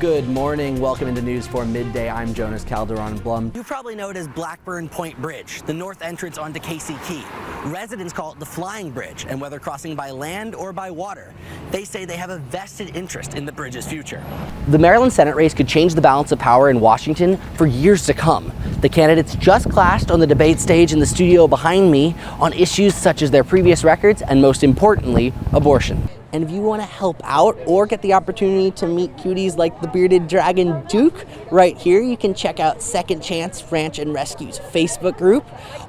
Good morning. Welcome into News for Midday. I'm Jonas Kalderon Blum. You probably know it as Blackburn Point Bridge, the north entrance onto Casey Key. Residents call it the Flying Bridge, and whether crossing by land or by water, they say they have a vested interest in the bridge's future. The Maryland Senate race could change the balance of power in Washington for years to come. The candidates just clashed on the debate stage in the studio behind me on issues such as their previous records and, most importantly, abortion. And if you want to help out or get the opportunity to meet cuties like the bearded dragon Duke right here, you can check out Second Chance Ranch and Rescue's Facebook group,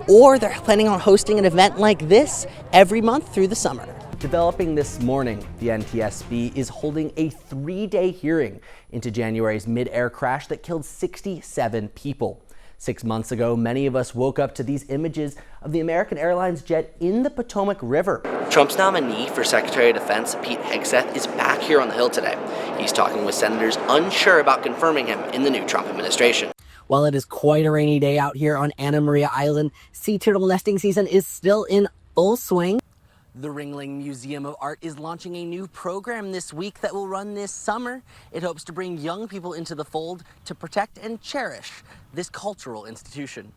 or they're planning on hosting an event like this every month through the summer. Developing this morning, the NTSB is holding a 3-day hearing into January's mid-air crash that killed 67 people. 6 months ago, many of us woke up to these images of the American Airlines jet in the Potomac River. Trump's nominee for Secretary of Defense, Pete Hegseth, is back here on the Hill today. He's talking with senators unsure about confirming him in the new Trump administration. While it is quite a rainy day out here on Anna Maria Island, sea turtle nesting season is still in full swing. The Ringling Museum of Art is launching a new program this week that will run this summer. It hopes to bring young people into the fold to protect and cherish this cultural institution.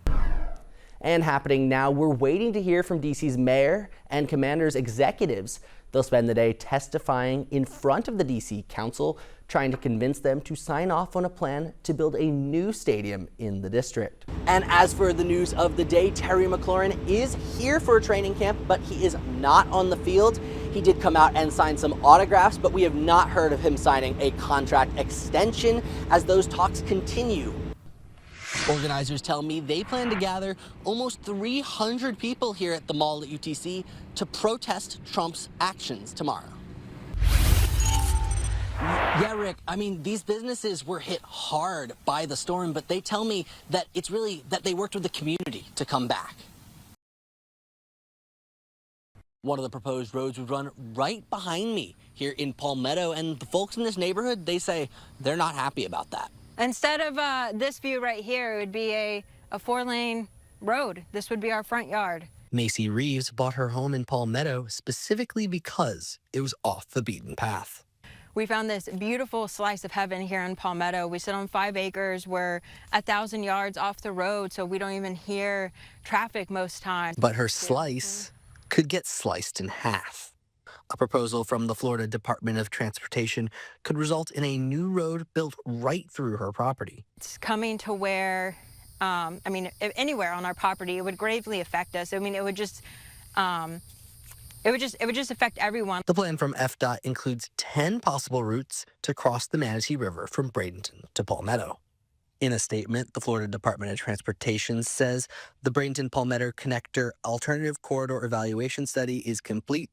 And happening now, we're waiting to hear from DC's mayor and commander's executives. They'll spend the day testifying in front of the DC Council, trying to convince them to sign off on a plan to build a new stadium in the district. And as for the news of the day, Terry McLaurin is here for a training camp, but he is not on the field. He did come out and sign some autographs, but we have not heard of him signing a contract extension as those talks continue. Organizers tell me they plan to gather almost 300 people here at the mall at UTC to protest Trump's actions tomorrow. Yeah, Rick, I mean, these businesses were hit hard by the storm, but they tell me that it's really that they worked with the community to come back. One of the proposed roads would run right behind me here in Palmetto, and the folks in this neighborhood, they say they're not happy about that. Instead of this view right here, it would be a 4-lane road. This would be our front yard. Macy Reeves bought her home in Palmetto specifically because it was off the beaten path. We found this beautiful slice of heaven here in Palmetto. We sit on 5 acres. We're 1,000 yards off the road, so we don't even hear traffic most times. But her slice could get sliced in half. A proposal from the Florida Department of Transportation could result in a new road built right through her property. It's coming to where, if anywhere on our property, it would gravely affect us. I mean, it would just affect everyone. The plan from FDOT includes 10 possible routes to cross the Manatee River from Bradenton to Palmetto. In a statement, the Florida Department of Transportation says the Bradenton-Palmetto Connector Alternative Corridor Evaluation Study is complete.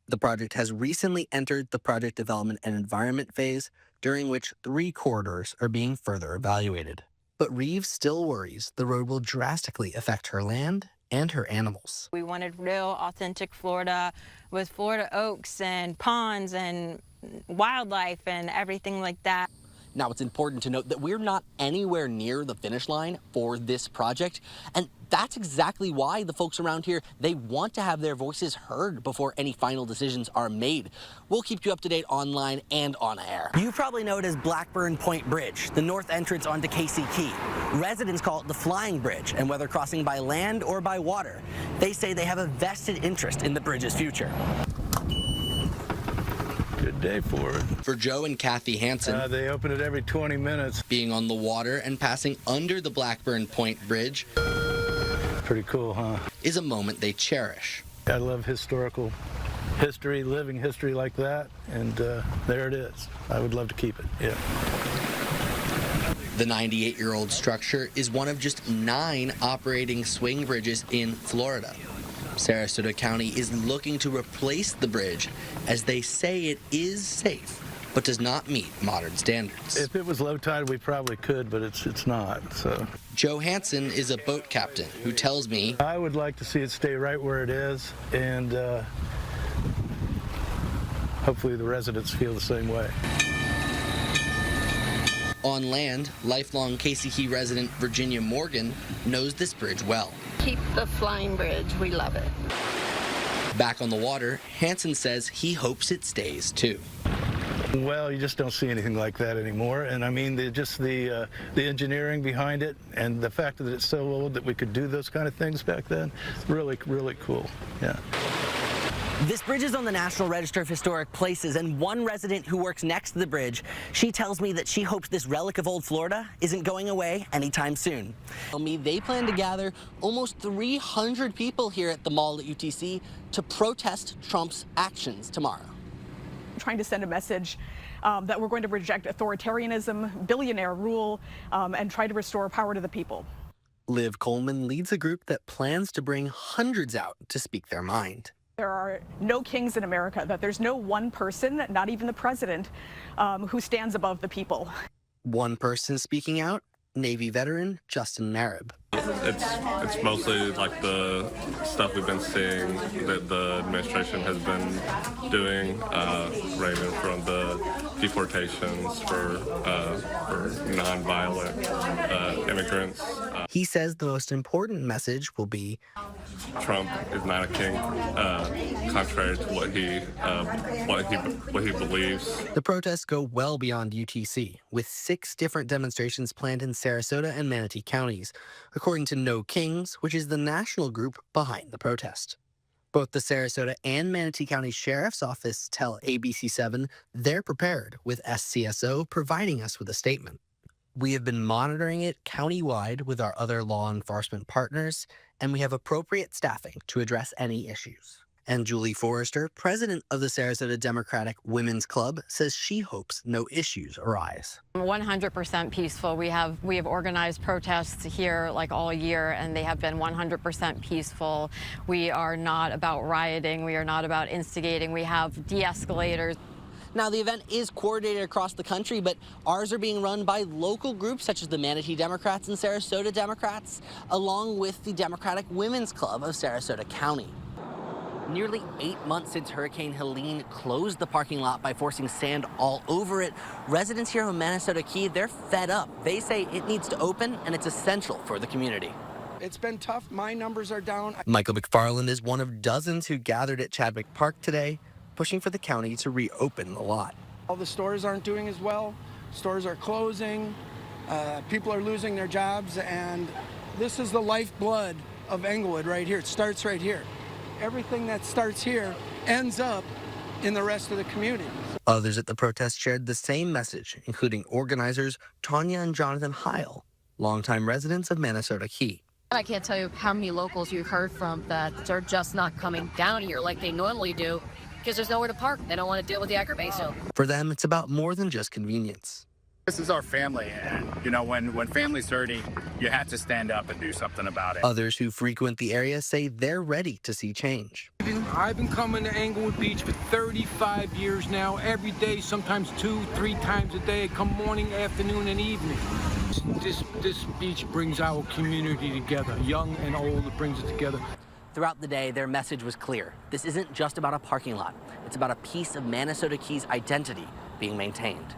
The project has recently entered the project development and environment phase, during which 3 corridors are being further evaluated. But Reeves still worries the road will drastically affect her land and her animals. We wanted real, authentic Florida with Florida oaks and ponds and wildlife and everything like that. Now, it's important to note that we're not anywhere near the finish line for this project, and that's exactly why the folks around here, they want to have their voices heard before any final decisions are made. We'll keep you up to date online and on air. You probably know it as Blackburn Point Bridge, the north entrance onto Casey Key. Residents call it the Flying Bridge, and whether crossing by land or by water, they say they have a vested interest in the bridge's future. Good day for it. For Joe and Kathy Hansen, They open it every 20 minutes. being on the water and passing under the Blackburn Point Bridge Pretty cool, huh? is a moment they cherish. I love historical history, living history like that, and there it is. I would love to keep it, yeah. The 98-year-old structure is one of just 9 operating swing bridges in Florida. Sarasota County is looking to replace the bridge as they say it is safe, but does not meet modern standards. If it was low tide, we probably could, but it's not, so. Joe Hansen is a boat captain who tells me, I would like to see it stay right where it is, and hopefully the residents feel the same way. On land, lifelong Casey Key resident Virginia Morgan knows this bridge well. Keep the Flying Bridge. We love it. Back on the water, Hansen says he hopes it stays too. Well, you just don't see anything like that anymore. And I mean, the engineering behind it and the fact that it's so old that we could do those kind of things back then, really, really cool. Yeah. This bridge is on the National Register of Historic Places, and one resident who works next to the bridge, she tells me that she hopes this relic of old Florida isn't going away anytime soon. Tell me they plan to gather almost 300 people here at the mall at UTC to protest Trump's actions tomorrow. Trying to send a message that we're going to reject authoritarianism, billionaire rule, and try to restore power to the people. Liv Coleman leads a group that plans to bring hundreds out to speak their mind. There are no kings in America, that there's no one person, not even the president, who stands above the people. One person speaking out, Navy veteran Justin Marib. It's mostly like the stuff we've been seeing that the administration has been doing, ranging from the deportations for nonviolent immigrants. He says the most important message will be Trump is not a king, contrary to what he believes. the protests go well beyond UTC, with 6 different demonstrations planned in Sarasota and Manatee counties, according to No Kings, which is the national group behind the protest. Both the Sarasota and Manatee County Sheriff's Office tell ABC7 they're prepared, with SCSO providing us with a statement. We have been monitoring it countywide with our other law enforcement partners, and we have appropriate staffing to address any issues. And Julie Forrester, president of the Sarasota Democratic Women's Club, says she hopes no issues arise. 100% peaceful. We have organized protests here like all year, and they have been 100% peaceful. We are not about rioting. We are not about instigating. We have de-escalators. Now, the event is coordinated across the country, but ours are being run by local groups such as the Manatee Democrats and Sarasota Democrats, along with the Democratic Women's Club of Sarasota County. Nearly 8 months since Hurricane Helene closed the parking lot by forcing sand all over it, residents here in Minnesota Key, they're fed up. They say it needs to open, and it's essential for the community. It's been tough. My numbers are down. Michael McFarland is one of dozens who gathered at Chadwick Park today, pushing for the county to reopen the lot. All the stores aren't doing as well. Stores are closing. People are losing their jobs, and this is the lifeblood of Englewood right here. It starts right here. Everything that starts here ends up in the rest of the community. Others at the protest shared the same message, including organizers Tanya and Jonathan Heil, longtime residents of Minnesota Key. I can't tell you how many locals you've heard from that are just not coming down here like they normally do because there's nowhere to park. They don't want to deal with the aggravation. For them, it's about more than just convenience. This is our family, and you know, when family's hurting, you have to stand up and do something about it. Others who frequent the area say they're ready to see change. I've been coming to Englewood Beach for 35 years now, every day, sometimes 2-3 times a day. I come morning, afternoon, and evening. This beach brings our community together, young and old, it brings it together. Throughout the day, their message was clear. This isn't just about a parking lot. It's about a piece of Minnesota Key's identity being maintained.